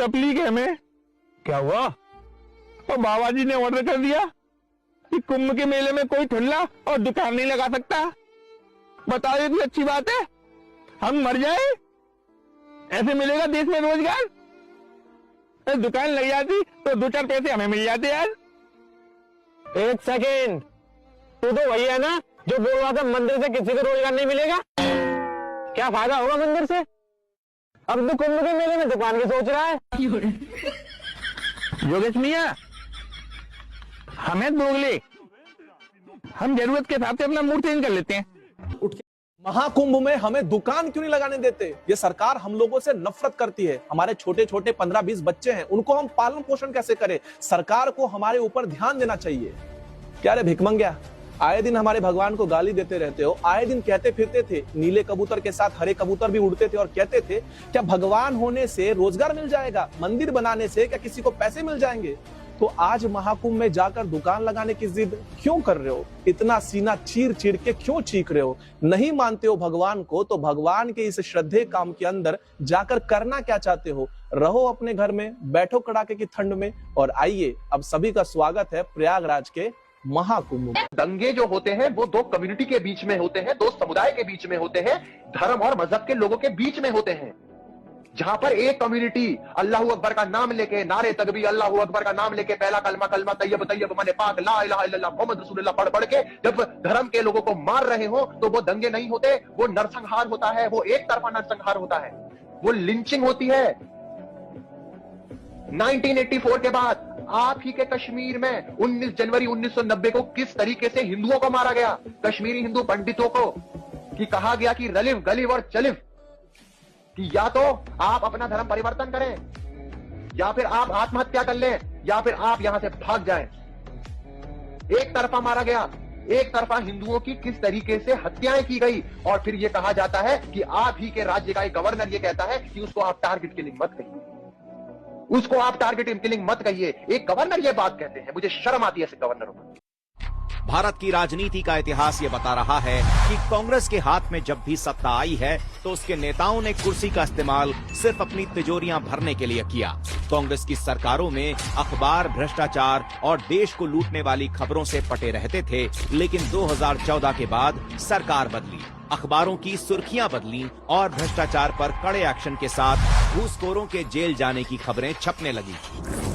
तकलीफ है हमें। क्या हुआ? तो बाबा जी ने ऑर्डर कर दिया कि कुंभ के मेले में कोई ठुल्ला और दुकान नहीं लगा सकता। बताओ ये कोई अच्छी बात है? हम मर जाए ऐसे मिलेगा देश में रोजगार? दुकान लग जाती तो 2-4 पैसे हमें मिल जाते यार। एक सेकेंड, तू तो वही है ना जो बोल रहा था मंदिर से किसी को रोजगार नहीं मिलेगा। क्या फायदा होगा मंदिर से? अब तो कुंभ के मेले में दुकान की सोच रहा है। योगेश मियां, हमें दोगले, हम जरूरत के हिसाब से अपना मूड चेंज कर लेते हैं। महाकुंभ में हमें दुकान क्यों नहीं लगाने देते? ये सरकार हम लोगों से नफरत करती है। हमारे छोटे छोटे 15-20 बच्चे हैं, उनको हम पालन पोषण कैसे करें? सरकार को हमारे ऊपर ध्यान देना चाहिए। क्या रे भिखमंगिया, आए दिन हमारे भगवान को गाली देते रहते हो। आए दिन कहते फिरते थे, नीले कबूतर के साथ हरे कबूतर भी उड़ते थे और कहते थे क्या भगवान होने से रोजगार मिल जाएगा, मंदिर बनाने से क्या किसी को पैसे मिल जाएंगे? तो आज महाकुंभ में जाकर दुकान लगाने की जिद क्यों कर रहे हो? इतना सीना चीर चीर के क्यों चीख रहे हो? नहीं मानते हो भगवान को तो भगवान के इस श्रद्धेय काम के अंदर जाकर करना क्या चाहते हो? रहो अपने घर में, बैठो कड़ाके की ठंड में और आइए अब सभी का स्वागत है प्रयागराज के महाकुंभ। दंगे जो होते हैं वो 2 कम्युनिटी के बीच में होते हैं, 2 समुदाय के बीच में होते हैं, धर्म और मजहब के लोगों के बीच में होते हैं। जहां पर एक कम्युनिटी अल्लाह अकबर का नाम लेके, नारे तकबीर अल्लाह अकबर का नाम लेके, पहला कलमा कलमा तैयब तैयब माने पाक ला इलाहा इल्लल्लाह मोहम्मद रसूलुल्लाह पढ़ पढ़ के जब धर्म के लोगों को मार रहे हो तो वो दंगे नहीं होते, वो नरसंहार होता है। वो एक तरफा नरसंहार होता है, वो लिंचिंग होती है। 1984 के बाद आप ही के कश्मीर में 19 जनवरी 1990 को किस तरीके से हिंदुओं को मारा गया, कश्मीरी हिंदू पंडितों को, कि कहा गया कि रलिव गलिव और चलिव, कि या तो आप अपना धर्म परिवर्तन करें या फिर आप आत्महत्या कर लें या फिर आप यहां से भाग जाएं। एक तरफा मारा गया, एक तरफा हिंदुओं की किस तरीके से हत्याएं की गई और फिर यह कहा जाता है कि आप ही के राज्य का एक गवर्नर यह कहता है कि उसको आप टारगेट किलिंग मत कहिए, उसको आप टारगेट किलिंग मत कहिए। एक गवर्नर ये बात कहते हैं, मुझे शर्म आती है ऐसे गवर्नरों पर। भारत की राजनीति का इतिहास ये बता रहा है कि कांग्रेस के हाथ में जब भी सत्ता आई है तो उसके नेताओं ने कुर्सी का इस्तेमाल सिर्फ अपनी तिजोरियां भरने के लिए किया। कांग्रेस की सरकारों में अखबार भ्रष्टाचार और देश को लूटने वाली खबरों से पटे रहते थे, लेकिन 2014 के बाद सरकार बदली, अखबारों की सुर्खियां बदली और भ्रष्टाचार पर कड़े एक्शन के साथ घूसखोरों के जेल जाने की खबरें छपने लगी।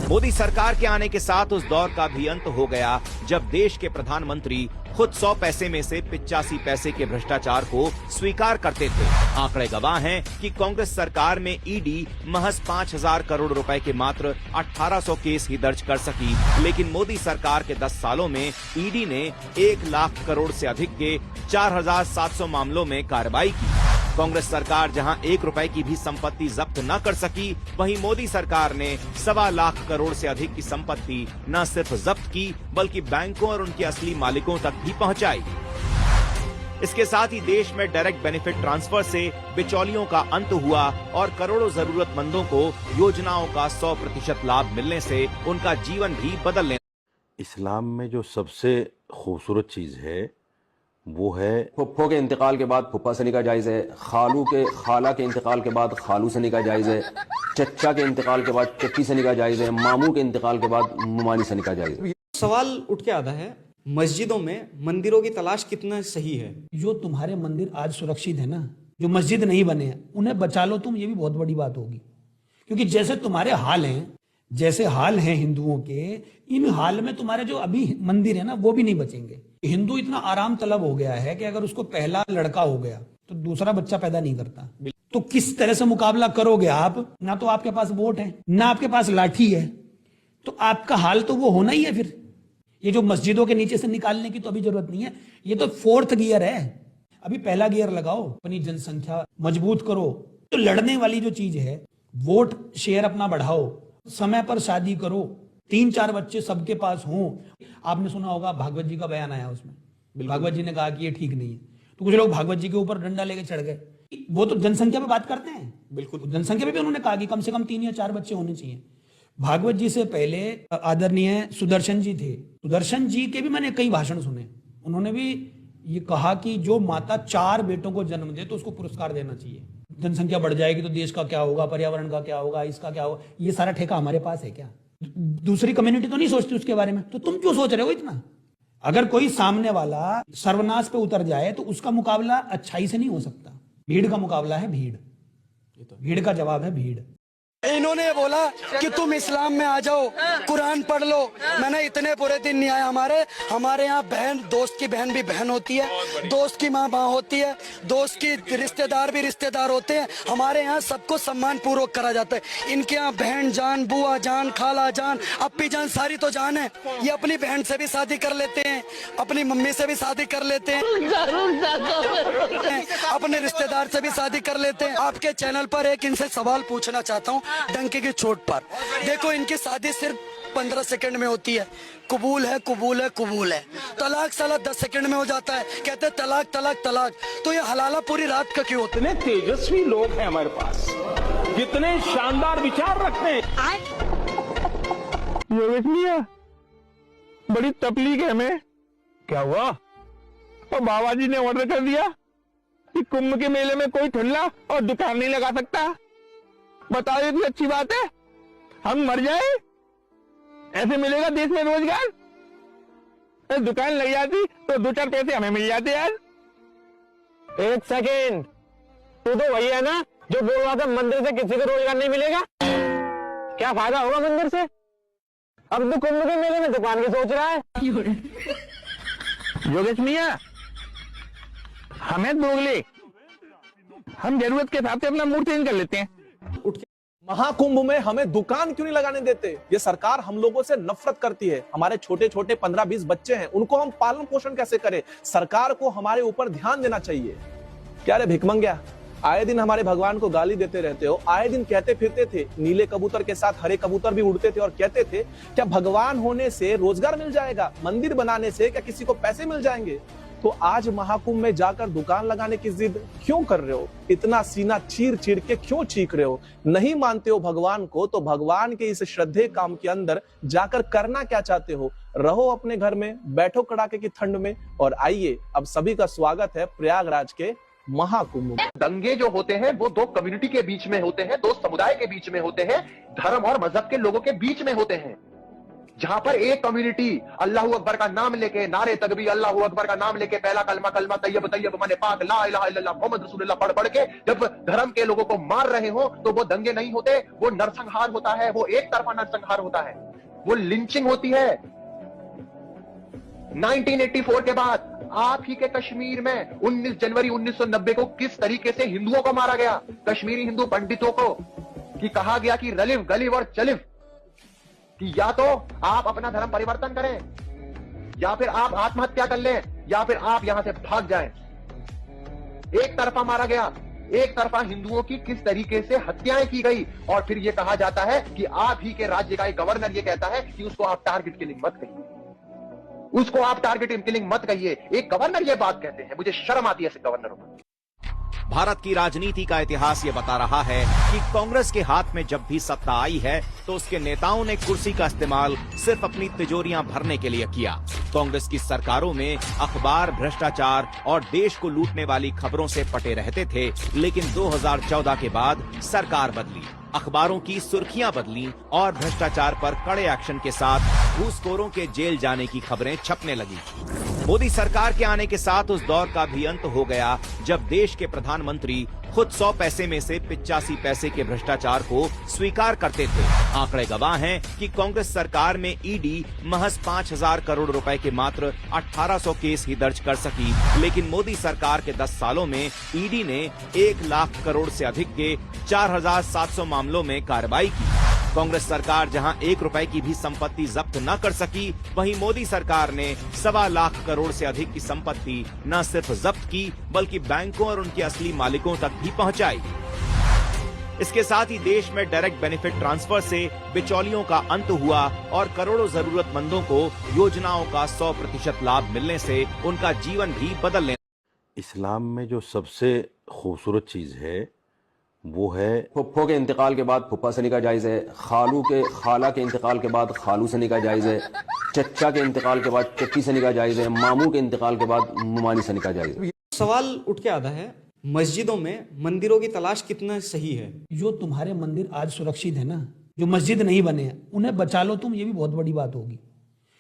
मोदी सरकार के आने के साथ उस दौर का भी अंत हो गया जब देश के प्रधानमंत्री खुद 100 पैसे में से 85 पैसे के भ्रष्टाचार को स्वीकार करते थे। आंकड़े गवाह हैं कि कांग्रेस सरकार में ईडी महज 5000 करोड़ रुपए के मात्र 1800 केस ही दर्ज कर सकी, लेकिन मोदी सरकार के 10 सालों में ईडी ने 1 लाख करोड़ से अधिक के 4700 मामलों में कार्रवाई की। कांग्रेस सरकार जहां 1 रुपए की भी संपत्ति जब्त न कर सकी, वहीं मोदी सरकार ने 1.25 लाख करोड़ से अधिक की संपत्ति न सिर्फ जब्त की बल्कि बैंकों और उनके असली मालिकों तक भी पहुंचाई। इसके साथ ही देश में डायरेक्ट बेनिफिट ट्रांसफर से बिचौलियों का अंत हुआ और करोड़ों जरूरतमंदों को योजनाओं का 100% लाभ मिलने से उनका जीवन भी बदलने। इस्लाम में जो सबसे खूबसूरत चीज है वो है फुफ्फो के इंतकाल के बाद फुफ्फा से निकाह जायज़ है, खाला के इंतकाल के बाद खालू से निकाह जायज़ है, चच्चा के इंतकाल के बाद चच्ची से निकाह जायज़ है, मामू के इंतकाल के बाद मुमानी से निकाह जायज़ है। सवाल उठ के आता है, मस्जिदों में मंदिरों की तलाश कितना सही है? जो तुम्हारे मंदिर आज सुरक्षित है ना, जो मस्जिद नहीं बने हैं उन्हें बचा लो तुम, ये भी बहुत बड़ी बात होगी। क्योंकि जैसे तुम्हारे हाल हैं, जैसे हाल हैं हिंदुओं के, इन हाल में तुम्हारे जो अभी मंदिर है ना वो भी नहीं बचेंगे। हिंदू इतना आराम तलब हो गया है कि अगर उसको पहला लड़का हो गया तो दूसरा बच्चा पैदा नहीं करता। तो किस तरह से मुकाबला करोगे आप? ना तो आपके पास वोट है, ना आपके पास लाठी है, तो आपका हाल तो वो होना ही है। फिर ये जो मस्जिदों के नीचे से निकालने की तो अभी जरूरत नहीं है, ये तो 4th गियर है। अभी पहला गियर लगाओ, अपनी जनसंख्या मजबूत करो। तो लड़ने वाली जो चीज है, वोट शेयर अपना बढ़ाओ, समय पर शादी करो, 3-4 बच्चे सबके पास हों। आपने सुना होगा भागवत जी का बयान आया, उसमें भागवत जी ने कहा कि ये ठीक नहीं है, तो कुछ लोग भागवत जी के ऊपर डंडा लेके चढ़ गए। वो तो जनसंख्या पे बात करते हैं, बिल्कुल जनसंख्या पे भी उन्होंने कहा कि कम से कम 3 या 4 बच्चे होने चाहिए। भागवत जी से पहले आदरणीय सुदर्शन जी थे, सुदर्शन जी के भी मैंने कई भाषण सुने, उन्होंने भी ये कहा कि जो माता 4 बेटों को जन्म दे तो उसको पुरस्कार देना चाहिए। जनसंख्या बढ़ जाएगी तो देश का क्या होगा, पर्यावरण का क्या होगा, इसका क्या होगा, ये सारा ठेका हमारे पास है क्या? दूसरी कम्युनिटी तो नहीं सोचती उसके बारे में, तो तुम क्यों सोच रहे हो इतना? अगर कोई सामने वाला सर्वनाश पे उतर जाए तो उसका मुकाबला अच्छाई से नहीं हो सकता। भीड़ का मुकाबला है भीड़, भीड़ का जवाब है भीड़। इन्होंने बोला कि तुम इस्लाम में आ जाओ, कुरान पढ़ लो। मैंने इतने बुरे दिन नहीं आए। हमारे यहाँ बहन, दोस्त की बहन भी बहन होती है, दोस्त की माँ माँ होती है, दोस्त की रिश्तेदार भी रिश्तेदार होते हैं। हमारे यहाँ सबको सम्मान पूर्वक करा जाता है। इनके यहाँ बहन जान, बुआ जान, खाला जान, अप्पी जान, सारी तो जान है। ये अपनी बहन से भी शादी कर लेते हैं, अपनी मम्मी से भी शादी कर लेते हैं, अपने रिश्तेदार से भी शादी कर लेते हैं। आपके चैनल पर एक इनसे सवाल पूछना चाहता हूँ डंके की चोट पर। देखो, इनकी शादी सिर्फ 15 सेकंड में होती है। कबूल है, कबूल है, कबूल है। तलाक साला 10 सेकंड में हो जाता है। कहते हैं तलाक, तलाक, तलाक। तो ये हलाला पूरी रात का क्यों होता है? कितने तेजस्वी लोग हैं हमारे पास, कितने शानदार विचार रखते हैं। योगेश मियां, बड़ी तकलीफ है हमें। क्या हुआ? और बाबा जी ने ऑर्डर कर दिया कि कुंभ के मेले में कोई ठुल्ला और दुकान नहीं लगा सकता। बताओ, ये कोई अच्छी बात है? हम मर जाए, ऐसे मिलेगा देश में रोजगार? दुकान लग जाती तो 2-4 पैसे हमें मिल जाते यार। एक सेकेंड, तू तो वही है ना जो बोल रहा था मंदिर से किसी को रोजगार नहीं मिलेगा? क्या फायदा होगा मंदिर से? अब तो कुंभ के मेले में दुकान की सोच रहा है। योगेश मियां, हमें दोगले, हम जरूरत के हिसाब से अपना मूड चेंज कर लेते हैं। महाकुंभ में हमें दुकान क्यों नहीं लगाने देते? ये सरकार हम लोगों से नफरत करती है। हमारे छोटे छोटे 15-20 बच्चे हैं, उनको हम पालन पोषण कैसे करें? सरकार को हमारे ऊपर ध्यान देना चाहिए। क्या रे भिखमंगिया, आए दिन हमारे भगवान को गाली देते रहते हो। आए दिन कहते फिरते थे, नीले कबूतर के साथ हरे कबूतर भी उड़ते थे और कहते थे क्या भगवान होने से रोजगार मिल जाएगा, मंदिर बनाने से क्या किसी को पैसे मिल जाएंगे? तो आज महाकुंभ में जाकर दुकान लगाने की जिद क्यों कर रहे हो? इतना सीना चीर चीर के क्यों चीख रहे हो? नहीं मानते हो भगवान को, तो भगवान के इस श्रद्धेय काम के अंदर जाकर करना क्या चाहते हो? रहो अपने घर में, बैठो कड़ाके की ठंड में। और आइए, अब सभी का स्वागत है प्रयागराज के महाकुंभ में। दंगे जो होते हैं वो 2 कम्युनिटी के बीच में होते हैं, 2 समुदाय के बीच में होते हैं, धर्म और मजहब के लोगों के बीच में होते हैं। जहां पर एक कम्युनिटी अल्लाहू अकबर का नाम लेके, नारे तकबीर, अल्लाहू अकबर का नाम लेके, पहला कलमा कलमा तैयब तैयब माने पाक, ला इलाहा इल्लल्लाह मोहम्मद रसूलुल्लाह पढ़ पढ़ के जब धर्म के लोगों को मार रहे हो, तो वो दंगे नहीं होते, वो नरसंहार होता है। वो एक तरफा नरसंहार होता है, वो लिंचिंग होती है। 1984 के बाद आप ही के कश्मीर में 19 जनवरी 1990 को किस तरीके से हिंदुओं को मारा गया, कश्मीरी हिंदू पंडितों को, कि कहा गया कि रलिव गलिव और चलिव, कि या तो आप अपना धर्म परिवर्तन करें, या फिर आप आत्महत्या कर लें, या फिर आप यहां से भाग जाएं। एक तरफा मारा गया, एक तरफा हिंदुओं की किस तरीके से हत्याएं की गई। और फिर यह कहा जाता है कि आप ही के राज्य का एक गवर्नर यह कहता है कि उसको आप टारगेट किलिंग मत कहिए, उसको आप टारगेट किलिंग मत कहिए। एक गवर्नर ये बात कहते हैं, मुझे शर्म आती है ऐसे गवर्नरों पर। भारत की राजनीति का इतिहास ये बता रहा है कि कांग्रेस के हाथ में जब भी सत्ता आई है तो उसके नेताओं ने कुर्सी का इस्तेमाल सिर्फ अपनी तिजोरियां भरने के लिए किया। कांग्रेस की सरकारों में अखबार भ्रष्टाचार और देश को लूटने वाली खबरों से पटे रहते थे, लेकिन 2014 के बाद सरकार बदली, अखबारों की सुर्खियां बदली और भ्रष्टाचार पर कड़े एक्शन के साथ घूसखोरों के जेल जाने की खबरें छपने लगी। मोदी सरकार के आने के साथ उस दौर का भी अंत हो गया जब देश के प्रधानमंत्री खुद 100 पैसे में से 85 पैसे के भ्रष्टाचार को स्वीकार करते थे। आंकड़े गवाह हैं कि कांग्रेस सरकार में ईडी महज 5000 करोड़ रुपए के मात्र 1800 केस ही दर्ज कर सकी, लेकिन मोदी सरकार के 10 सालों में ईडी ने 1 लाख करोड़ से अधिक के 4700 मामलों में कार्रवाई की। कांग्रेस सरकार जहां 1 रुपए की भी संपत्ति जब्त न कर सकी, वहीं मोदी सरकार ने 1.25 लाख करोड़ से अधिक की संपत्ति न सिर्फ जब्त की बल्कि बैंकों और उनके असली मालिकों तक भी पहुंचाई। इसके साथ ही देश में डायरेक्ट बेनिफिट ट्रांसफर से बिचौलियों का अंत हुआ और करोड़ों जरूरतमंदों को योजनाओं का 100% लाभ मिलने से उनका जीवन भी बदलने। इस्लाम में जो सबसे खूबसूरत चीज़ है वो है फुफ्फो के इंतकाल के बाद फुफ्फा सनी का जायज़ है, खाला के इंतकाल के बाद खालू सनी का जायज़ है, चच्चा के इंतकाल के बाद चच्ची सनी का जायज़ है, मामू के इंतकाल के बाद मुमानी सनी का जायज़ है। सवाल उठ के आता है, मस्जिदों में मंदिरों की तलाश कितना सही है? जो तुम्हारे मंदिर आज सुरक्षित है ना, जो मस्जिद नहीं बने हैं, उन्हें बचा लो तुम, ये भी बहुत बड़ी बात होगी।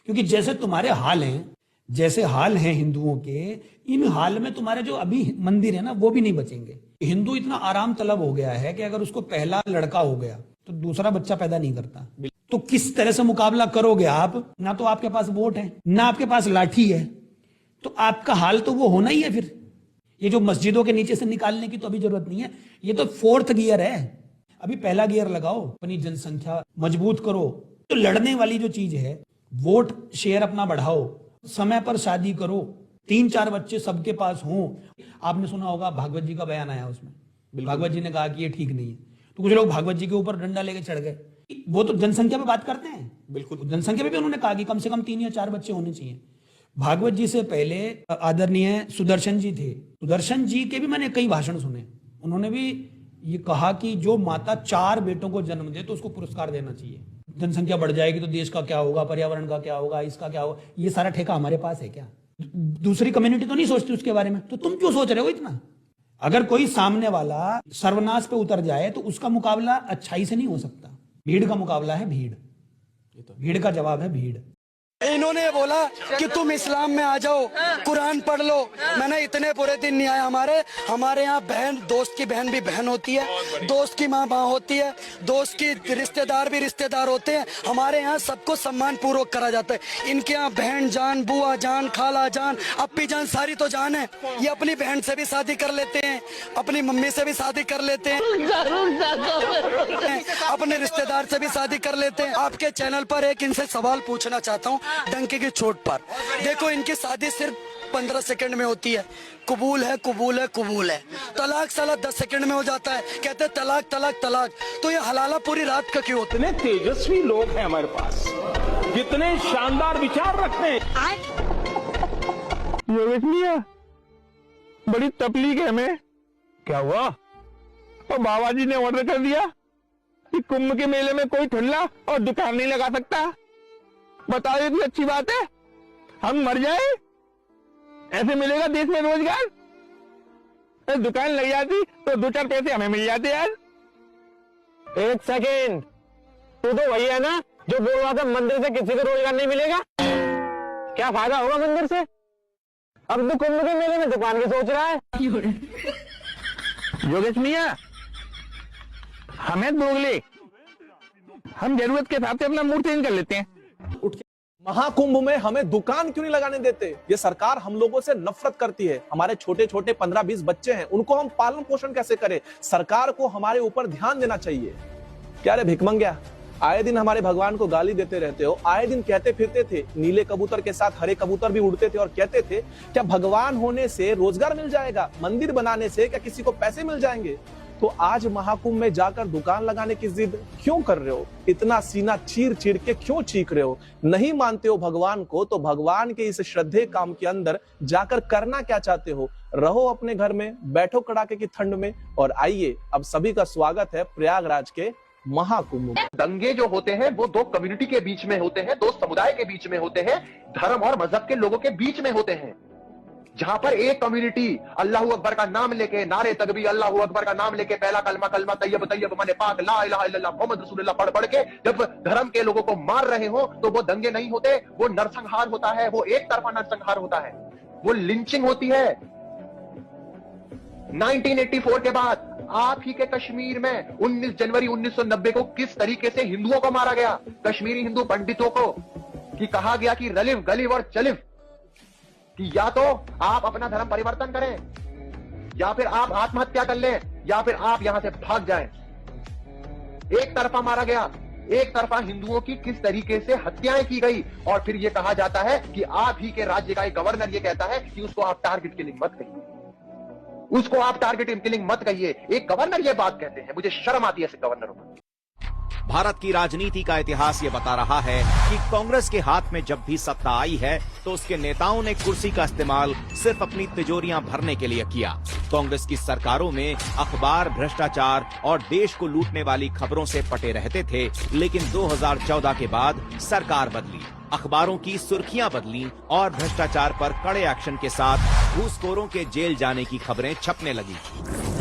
क्योंकि जैसे तुम्हारे हाल हैं, जैसे हाल हैं हिंदुओं के, इन हाल में तुम्हारे जो अभी मंदिर है ना, वो भी नहीं बचेंगे। हिंदू इतना आराम तलब हो गया है कि अगर उसको पहला लड़का हो गया तो दूसरा बच्चा पैदा नहीं करता। तो किस तरह से मुकाबला करोगे आप? ना तो आपके पास वोट है, ना आपके पास लाठी है, तो आपका हाल तो वो होना ही है। फिर ये जो मस्जिदों के नीचे से निकालने की तो अभी जरूरत नहीं है, ये तो 4th गियर है। अभी पहला गियर लगाओ, अपनी जनसंख्या मजबूत करो। तो लड़ने वाली जो चीज है, वोट शेयर अपना बढ़ाओ, समय पर शादी करो, 3-4 बच्चे सबके पास हों। आपने सुना होगा भागवत जी का बयान आया, उसमें भागवत जी ने कहा कि ये ठीक नहीं है, तो कुछ लोग भागवत जी के ऊपर डंडा लेके चढ़ गए। वो तो जनसंख्या पे बात करते हैं, बिल्कुल जनसंख्या पे भी उन्होंने कहा कि कम से कम 3 या 4 बच्चे होने चाहिए। भागवत जी से पहले आदरणीय सुदर्शन जी थे, सुदर्शन जी के भी मैंने कई भाषण सुने। उन्होंने भी ये कहा कि जो माता 4 बेटों को जन्म दे तो उसको पुरस्कार देना चाहिए। जनसंख्या बढ़ जाएगी तो देश का क्या होगा, पर्यावरण का क्या होगा, इसका क्या होगा, ये सारा ठेका हमारे पास है क्या? दूसरी कम्युनिटी तो नहीं सोचती उसके बारे में, तो तुम क्यों सोच रहे हो इतना? अगर कोई सामने वाला सर्वनाश पे उतर जाए तो उसका मुकाबला अच्छाई से नहीं हो सकता। भीड़ का मुकाबला है भीड़, भीड़ का जवाब है भीड़। इन्होंने बोला कि तुम इस्लाम में आ जाओ, कुरान पढ़ लो। मैंने इतने बुरे दिन नहीं आए। हमारे यहाँ बहन, दोस्त की बहन भी बहन होती है, दोस्त की माँ होती है, दोस्त की रिश्तेदार भी रिश्तेदार होते हैं। हमारे यहाँ सबको सम्मान पूर्वक करा जाता है। इनके यहाँ बहन जान, बुआ जान, खाला जान, अप्पी जान, सारी तो जान है। ये अपनी बहन से भी शादी कर लेते हैं, अपनी मम्मी से भी शादी कर लेते हैं, अपने रिश्तेदार से भी शादी कर लेते हैं। आपके चैनल पर एक इनसे सवाल पूछना चाहता हूँ डंके की चोट पर। देखो, इनकी शादी सिर्फ 15 सेकंड में होती है। कबूल है, कबूल है, कबूल है। तलाक साला 10 सेकंड में हो जाता है। कहते हैं तलाक तलाक तलाक। तो ये हलाला पूरी रात का क्यों होता है? इतने तेजस्वी लोग हैं हमारे पास, कितने शानदार विचार रखते हैं। योगेश मिया, बड़ी तकलीफ है हमें। क्या हुआ? और बाबा जी ने ऑर्डर कर दिया कि कुंभ के मेले में कोई ठुल्ला और दुकान नहीं लगा सकता। बताओ, इतनी अच्छी बात है? हम मर जाए, ऐसे मिलेगा देश में रोजगार? दुकान लग जाती तो 2-4 पैसे हमें मिल जाते यार। एक सेकेंड, तू तो वही है ना जो बोल रहा था मंदिर से किसी को रोजगार नहीं मिलेगा? क्या फायदा होगा मंदिर से? अब तो कुंभ के मेले में दुकान की सोच रहा है। योगेश मिया, हमें दोगले, हम जरूरत के हिसाब से अपना मूड चेंज कर लेते हैं। महाकुंभ में हमें दुकान क्यों नहीं लगाने देते? ये सरकार हम लोगों से नफरत करती है। हमारे छोटे छोटे 15-20 बच्चे हैं, उनको हम पालन पोषण कैसे करें? सरकार को हमारे ऊपर ध्यान देना चाहिए। क्या रे भिखमंगिया, आए दिन हमारे भगवान को गाली देते रहते हो। आए दिन कहते फिरते थे, नीले कबूतर के साथ हरे कबूतर भी उड़ते थे और कहते थे क्या भगवान होने से रोजगार मिल जाएगा, मंदिर बनाने से क्या किसी को पैसे मिल जाएंगे? तो आज महाकुंभ में जाकर दुकान लगाने की जिद क्यों कर रहे हो? इतना सीना चीर चीर के क्यों चीख रहे हो? नहीं मानते हो भगवान को, तो भगवान के इस श्रद्धेय काम के अंदर जाकर करना क्या चाहते हो? रहो अपने घर में, बैठो कड़ाके की ठंड में। और आइए, अब सभी का स्वागत है प्रयागराज के महाकुंभ में। दंगे जो होते हैं वो 2 कम्युनिटी के बीच में होते हैं, 2 समुदाय के बीच में होते हैं, धर्म और मजहब के लोगों के बीच में होते हैं। जहां पर एक कम्युनिटी अल्लाहू अकबर का नाम लेके, नारे तकबीर अल्लाहू अकबर का नाम लेके, पहला कलमा कलमा तैयब तैयब माने पाक ला इलाहा इल्लल्लाह मोहम्मद रसूलुल्लाह पढ़ पढ़ के जब धर्म के लोगों को मार रहे हो, तो वो दंगे नहीं होते, वो नरसंहार होता है। वो एक तरफा नरसंहार होता है, वो लिंचिंग होती है। 1984 के बाद आप ही के कश्मीर में 19 जनवरी 1990 को किस तरीके से हिंदुओं को मारा गया, कश्मीरी हिंदू पंडितों को, कि कहा गया कि रलिव गलिव और चलिव, कि या तो आप अपना धर्म परिवर्तन करें, या फिर आप आत्महत्या कर लें, या फिर आप यहां से भाग जाएं। एक तरफा मारा गया, एक तरफा हिंदुओं की किस तरीके से हत्याएं की गई। और फिर यह कहा जाता है कि आप ही के राज्य का एक गवर्नर यह कहता है कि उसको आप टारगेट किलिंग मत कहिए, उसको आप टारगेट किलिंग मत कहिए। एक गवर्नर यह बात कहते हैं, मुझे शर्म आती है ऐसे गवर्नरों को। भारत की राजनीति का इतिहास ये बता रहा है कि कांग्रेस के हाथ में जब भी सत्ता आई है तो उसके नेताओं ने कुर्सी का इस्तेमाल सिर्फ अपनी तिजोरियां भरने के लिए किया। कांग्रेस की सरकारों में अखबार भ्रष्टाचार और देश को लूटने वाली खबरों से पटे रहते थे, लेकिन 2014 के बाद सरकार बदली, अखबारों की सुर्खियां बदली और भ्रष्टाचार पर कड़े एक्शन के साथ घूसखोरों के जेल जाने की खबरें छपने लगी।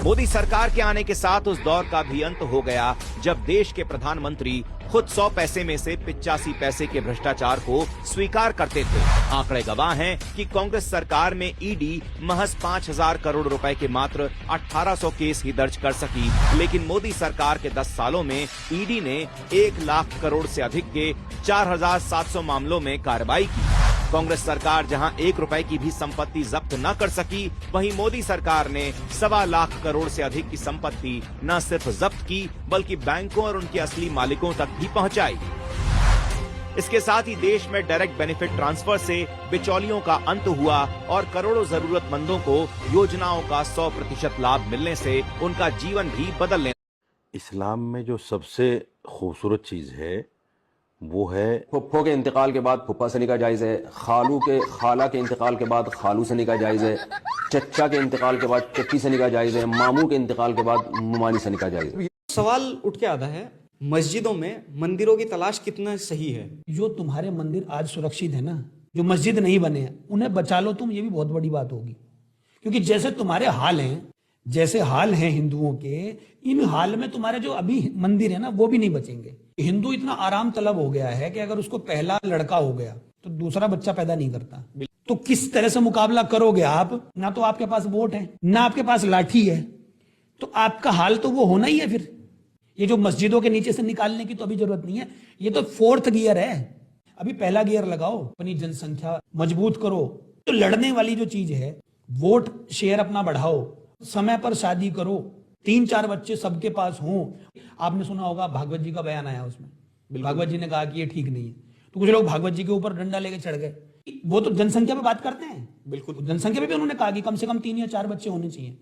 मोदी सरकार के आने के साथ उस दौर का भी अंत हो गया जब देश के प्रधानमंत्री खुद 100 पैसे में से 85 पैसे के भ्रष्टाचार को स्वीकार करते थे। आंकड़े गवाह हैं कि कांग्रेस सरकार में ईडी महज 5,000 करोड़ रुपए के मात्र 1800 केस ही दर्ज कर सकी, लेकिन मोदी सरकार के 10 सालों में ईडी ने 1 लाख करोड़ से अधिक के 4,700 मामलों में कार्रवाई की। कांग्रेस सरकार जहां 1 रुपए की भी संपत्ति जब्त न कर सकी, वहीं मोदी सरकार ने 1.25 लाख करोड़ से अधिक की संपत्ति न सिर्फ जब्त की बल्कि बैंकों और उनके असली मालिकों तक भी पहुंचाई। इसके साथ ही देश में डायरेक्ट बेनिफिट ट्रांसफर से बिचौलियों का अंत हुआ और करोड़ों जरूरतमंदों को योजनाओं का 100% लाभ मिलने से उनका जीवन भी बदलने। इस्लाम में जो सबसे खूबसूरत चीज़ है वो है फुफ्फो के इंतकाल के बाद फुफ्फा सनी का जायज़ है, खाला के इंतकाल के बाद खालू सनी का जायज़ है, चच्चा के इंतकाल के बाद चच्ची सनी का जायज़ है, मामू के इंतकाल के बाद मुमानी सनी का जायज़ है। सवाल उठ के आता है, मस्जिदों में मंदिरों की तलाश कितना सही है? जो तुम्हारे मंदिर आज सुरक्षित है ना, जो मस्जिद नहीं बने हैं उन्हें बचा लो तुम, ये भी बहुत बड़ी बात होगी। क्योंकि जैसे तुम्हारे हाल हैं, जैसे हाल हैं हिंदुओं के, इन हाल में तुम्हारे जो अभी मंदिर है ना वो भी नहीं बचेंगे। हिंदू इतना आराम तलब हो गया है कि अगर उसको पहला लड़का हो गया तो दूसरा बच्चा पैदा नहीं करता। तो किस तरह से मुकाबला करोगे आप? ना तो आपके पास वोट है, ना आपके पास लाठी है, तो आपका हाल तो वो होना ही है। फिर ये जो मस्जिदों के नीचे से निकालने की तो अभी जरूरत नहीं है, ये तो 4th गियर है। अभी पहला गियर लगाओ, अपनी जनसंख्या मजबूत करो। तो लड़ने वाली जो चीज है, वोट शेयर अपना बढ़ाओ, समय पर शादी करो, 3-4 बच्चे सबके पास हों। आपने सुना होगा भागवत जी का बयान आया, उसमें भागवत जी ने कहा कि ये ठीक नहीं है, तो कुछ लोग भागवत जी के ऊपर डंडा लेके चढ़ गए। वो तो जनसंख्या पे बात करते हैं, बिल्कुल जनसंख्या पे भी उन्होंने कहा कि कम से कम 3 या 4 बच्चे होने चाहिए।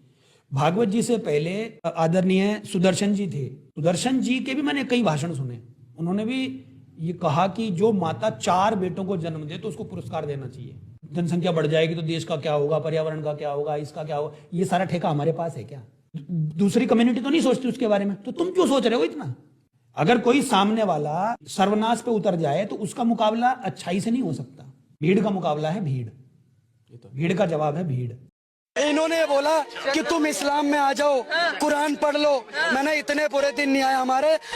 भागवत जी से पहले आदरणीय सुदर्शन जी थे, सुदर्शन जी के भी मैंने कई भाषण सुने, उन्होंने भी ये कहा कि जो माता 4 बेटों को जन्म दे तो उसको पुरस्कार देना चाहिए। जनसंख्या बढ़ जाएगी तो देश का क्या होगा, पर्यावरण का क्या होगा, इसका क्या होगा, ये सारा ठेका हमारे पास है क्या? दूसरी कम्युनिटी तो नहीं सोचती उसके बारे में, तो तुम क्यों सोच रहे हो इतना? अगर कोई सामने वाला सर्वनाश पे उतर जाए तो उसका मुकाबला अच्छाई से नहीं हो सकता। भीड़ का मुकाबला है भीड़, भीड़ का जवाब है भीड़। इन्होंने बोला कि तुम इस्लाम में आ जाओ, कुरान पढ़ लो। मैंने इतने बुरे दिन नहीं आए।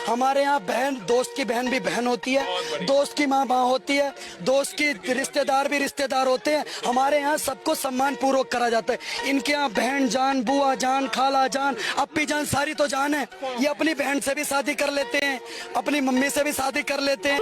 हमारे यहाँ बहन, दोस्त की बहन भी बहन होती है, दोस्त की माँ माँ होती है, दोस्त की रिश्तेदार भी रिश्तेदार होते हैं। हमारे यहाँ सबको सम्मान पूर्वक करा जाता है। इनके यहाँ बहन जान, बुआ जान, खाला जान, अप्पी जान, सारी तो जान है। ये अपनी बहन से भी शादी कर लेते हैं, अपनी मम्मी से भी शादी कर लेते हैं,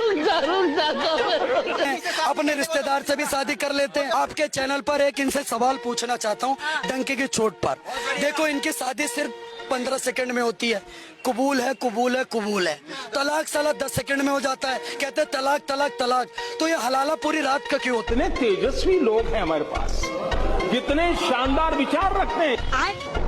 अपने रिश्तेदार से भी शादी कर लेते हैं। आपके चैनल पर एक इनसे सवाल पूछना चाहता हूँ डंके की चोट पर। देखो, इनकी शादी सिर्फ 15 सेकंड में होती है। कबूल है, कबूल है, कबूल है। तलाक साला 10 सेकंड में हो जाता है। कहते हैं तलाक तलाक तलाक। तो ये हलाला पूरी रात का क्यों होता है? इतने तेजस्वी लोग हैं हमारे पास, कितने शानदार विचार रखते हैं।